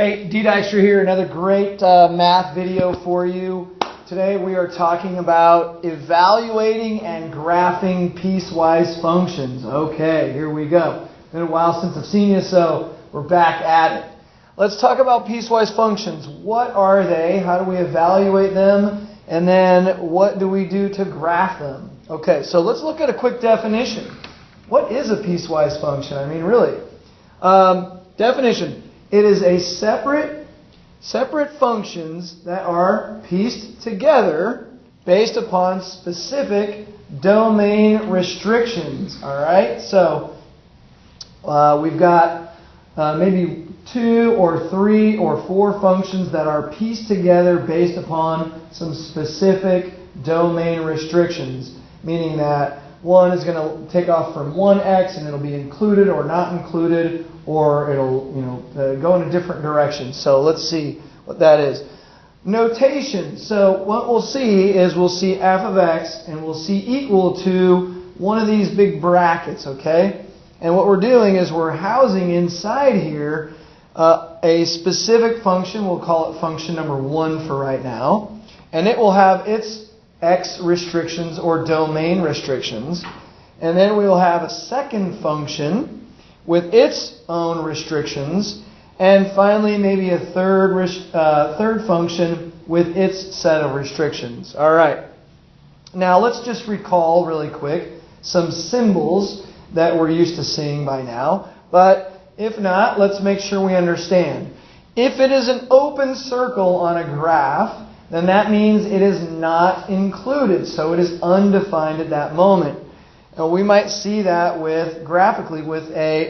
Hey, D. Dykstra here, another great math video for you. Today we are talking about evaluating and graphing piecewise functions. Okay, here we go. Been a while since I've seen you, so we're back at it. Let's talk about piecewise functions. What are they? How do we evaluate them? And then what do we do to graph them? Okay, so let's look at a quick definition. What is a piecewise function? I mean, really. Definition. It is a separate functions that are pieced together based upon specific domain restrictions. All right, so we've got maybe 2 or 3 or 4 functions that are pieced together based upon some specific domain restrictions, meaning that one is going to take off from one x and it'll be included or not included, or it'll go in a different direction. So let's see what that is. Notation. So what we'll see is we'll see f of x and we'll see equal to one of these big brackets, okay? And what we're doing is we're housing inside here a specific function. We'll call it function number 1 for right now. And it will have its x restrictions or domain restrictions. And then we will have a second function with its own restrictions. And finally, maybe a third function with its set of restrictions. All right. Now, let's just recall really quick some symbols that we're used to seeing by now. But if not, let's make sure we understand. If it is an open circle on a graph, then that means it is not included. So it is undefined at that moment. And we might see that graphically with a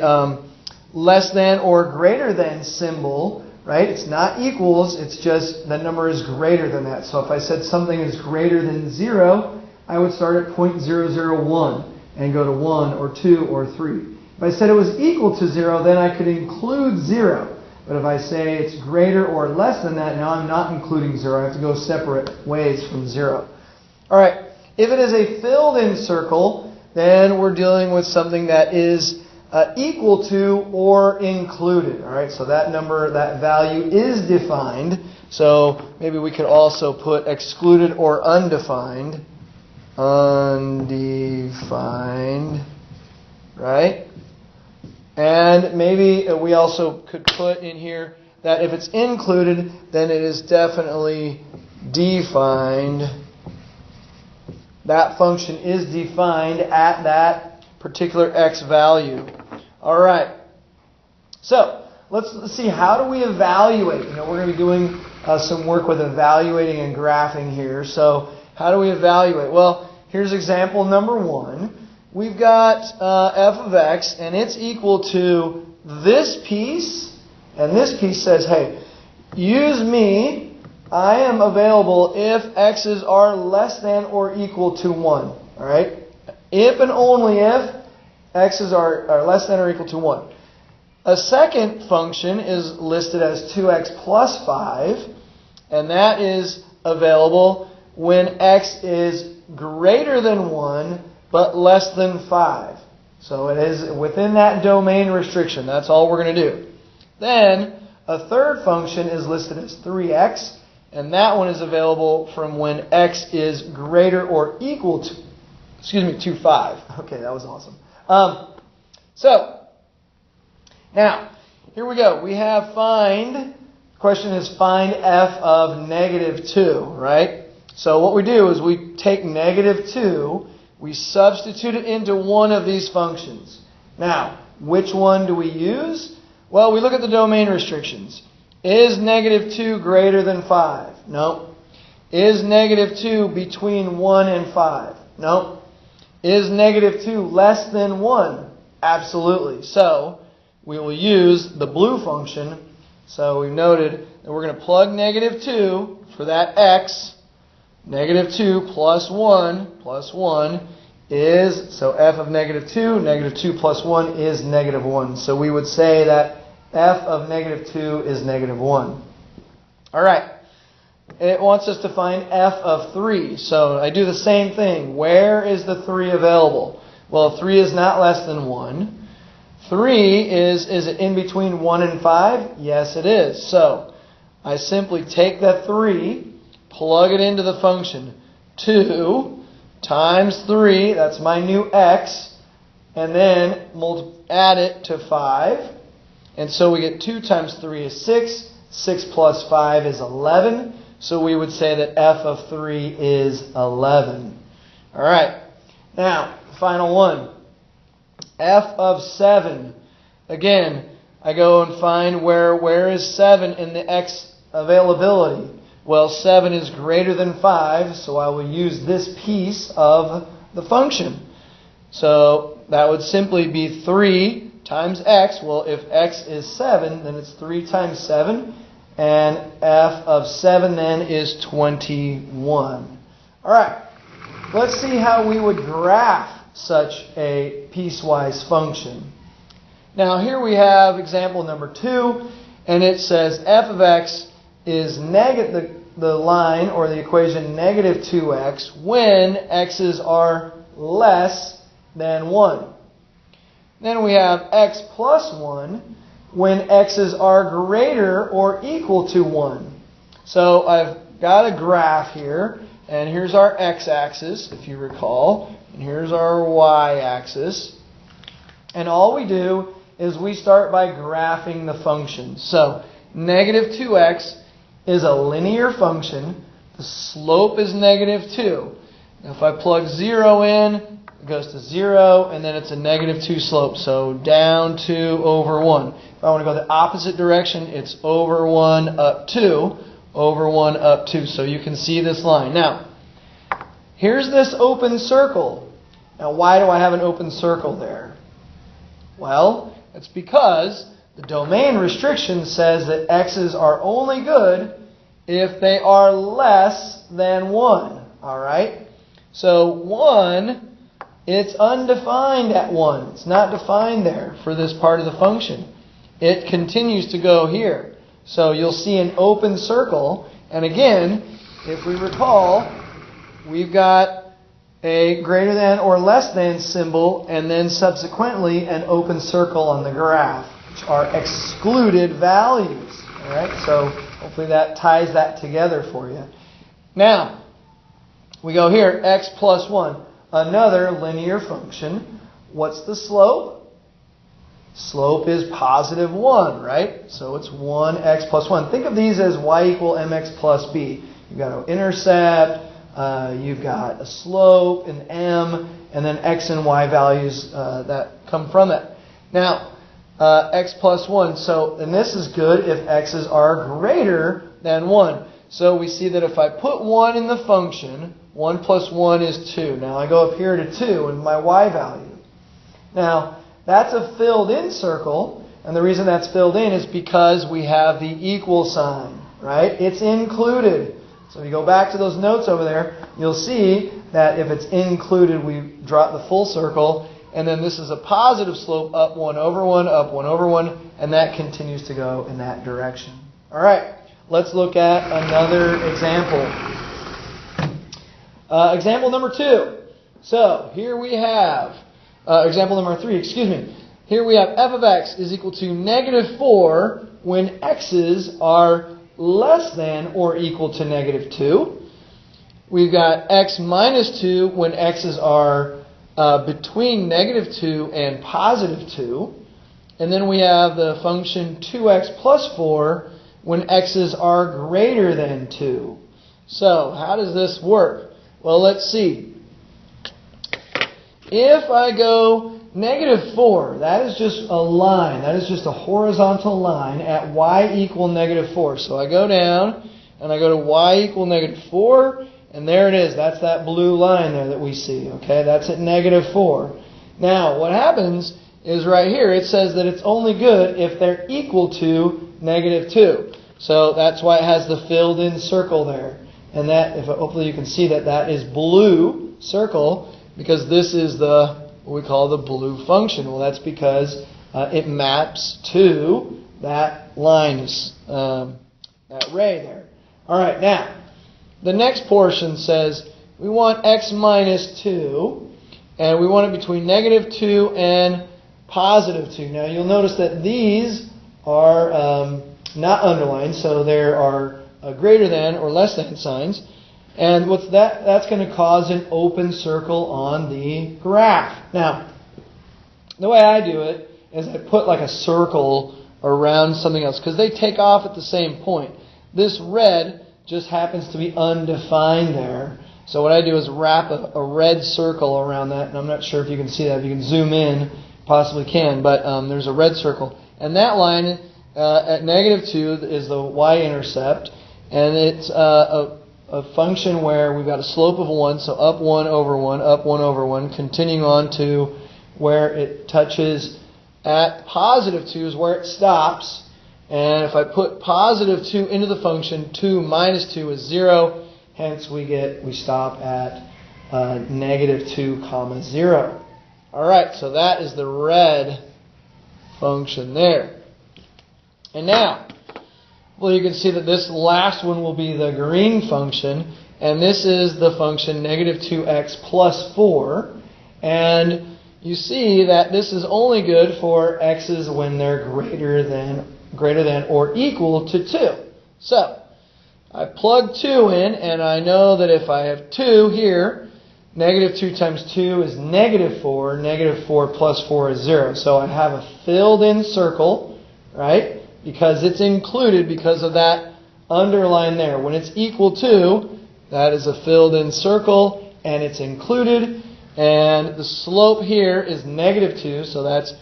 less than or greater than symbol, right? It's not equals, it's just the number is greater than that. So if I said something is greater than 0, I would start at 0.001 and go to 1 or 2 or 3. If I said it was equal to 0, then I could include 0. But if I say it's greater or less than that, now I'm not including 0. I have to go separate ways from 0. All right. If it is a filled-in circle, then we're dealing with something that is equal to or included. All right. So that number, that value is defined. So maybe we could also put excluded or undefined. Undefined. Right? And maybe we also could put in here that if it's included, then it is definitely defined. That function is defined at that particular x value. All right. So let's see, how do we evaluate? We're going to be doing some work with evaluating and graphing here. So how do we evaluate? Well, here's example number 1. We've got f of x, and it's equal to this piece, and this piece says, hey, use me. I am available if x's are less than or equal to 1. All right? If and only if x's are less than or equal to 1. A second function is listed as 2x plus 5, and that is available when x is greater than 1 but less than 5. So it is within that domain restriction. That's all we're going to do. Then a third function is listed as 3x, and that one is available from when x is greater or equal to 5. Okay, that was awesome. So now here we go. We have find. The question is find f of negative 2, right? So what we do is we take negative 2. We substitute it into one of these functions. Now, which one do we use? Well, we look at the domain restrictions. Is negative 2 greater than 5? No. Is negative 2 between 1 and 5? No. Is negative 2 less than 1? Absolutely. So, we will use the blue function. So, we've noted that we're going to plug negative 2 for that x. Negative 2 plus 1 is, so f of negative 2 plus 1 is negative 1. So we would say that f of negative 2 is negative 1. All right. It wants us to find f of 3. So I do the same thing. Where is the 3 available? Well, 3 is not less than 1. 3 is it in between 1 and 5? Yes, it is. So I simply take that 3, plug it into the function. 2 times 3, that's my new x, and then add it to 5. And so we get 2 times 3 is 6. 6 plus 5 is 11. So we would say that f of 3 is 11. All right. Now, final one. F of 7. Again, I go and find where is 7 in the x availability. Well, 7 is greater than 5, so I will use this piece of the function. So that would simply be 3 times x. Well, if x is 7, then it's 3 times 7. And f of 7 then is 21. All right. Let's see how we would graph such a piecewise function. Now here we have example number 2, and it says f of x is the line or the equation negative 2x when x's are less than 1. Then we have x plus 1 when x's are greater or equal to 1. So I've got a graph here, and here's our x-axis, if you recall, and here's our y-axis. And all we do is we start by graphing the function. So negative 2x is a linear function. The slope is negative 2. Now if I plug 0 in, it goes to 0, and then it's a negative 2 slope. So down 2 over 1. If I want to go the opposite direction, it's over 1 up 2, over 1 up 2. So you can see this line. Now, here's this open circle. Now why do I have an open circle there? Well, it's because the domain restriction says that x's are only good if they are less than 1. Alright? So 1, it's undefined at 1. It's not defined there for this part of the function. It continues to go here. So you'll see an open circle. And again, if we recall, we've got a greater than or less than symbol, and then subsequently an open circle on the graph, which are excluded values. All right, so hopefully that ties that together for you. Now, we go here, x plus 1, another linear function. What's the slope? Slope is positive 1, right? So it's 1x plus 1. Think of these as y equal mx plus b. You've got an intercept, you've got a slope, an m, and then x and y values that come from that. Now, x plus 1. So, and this is good if x's are greater than 1. So we see that if I put 1 in the function, 1 plus 1 is 2. Now I go up here to 2 in my y value. Now, that's a filled in circle, and the reason that's filled in is because we have the equal sign, right? It's included. So if you go back to those notes over there, you'll see that if it's included, we drop the full circle, and then this is a positive slope, up 1 over 1, up 1 over 1, and that continues to go in that direction. All right, let's look at another example. Example number 2. So here we have, example number 3, excuse me. Here we have f of x is equal to negative 4 when x's are less than or equal to negative 2. We've got x minus 2 when x's are between negative 2 and positive 2. And then we have the function 2x plus 4 when x's are greater than 2. So how does this work? Well, let's see. If I go negative 4, that is just a line. That is just a horizontal line at y equal negative 4. So I go down and I go to y equal negative 4. And there it is. That's that blue line there that we see. Okay, that's at negative 4. Now, what happens is right here it says that it's only good if they're equal to negative 2. So that's why it has the filled in circle there. And that, if hopefully you can see that, that is blue circle because this is the what we call the blue function. Well, that's because it maps to that line, that ray there. All right, now. The next portion says we want x minus 2, and we want it between negative 2 and positive 2. Now you'll notice that these are not underlined, so there are greater than or less than signs. And that's going to cause an open circle on the graph. Now, the way I do it is I put like a circle around something else because they take off at the same point. This red just happens to be undefined there. So what I do is wrap a red circle around that, and I'm not sure if you can see that. If you can zoom in, possibly can, but there's a red circle. And that line at -2 is the y-intercept, and it's a function where we've got a slope of 1, so up 1 over 1, up 1 over 1, continuing on to where it touches at positive 2 is where it stops. And if I put positive 2 into the function, 2 minus 2 is 0. Hence we stop at -2 comma 0. Alright, so that is the red function there. And now, well, you can see that this last one will be the green function, and this is the function -2x plus 4. And you see that this is only good for x's when they're greater than or equal to 2. So, I plug 2 in, and I know that if I have 2 here, -2 times 2 is -4. -4 plus 4 is 0. So I have a filled-in circle, right? Because it's included because of that underline there. When it's equal to, that is a filled-in circle, and it's included. And the slope here is -2, so that's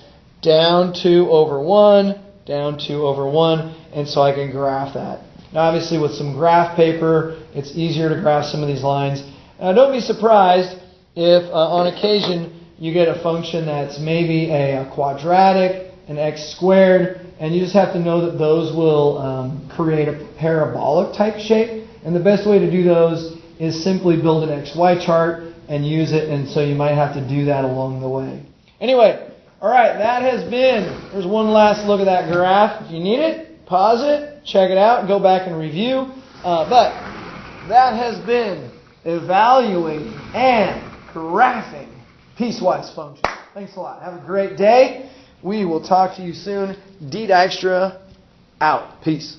down 2 over 1, down 2 over 1, and so I can graph that. Now obviously with some graph paper, it's easier to graph some of these lines. Now don't be surprised if on occasion you get a function that's maybe a quadratic, an x squared, and you just have to know that those will create a parabolic type shape. And the best way to do those is simply build an XY chart and use it, and so you might have to do that along the way. Anyway, alright, there's one last look at that graph. If you need it, pause it, check it out, go back and review. But that has been evaluating and graphing piecewise functions. Thanks a lot. Have a great day. We will talk to you soon. D Dykstra out. Peace.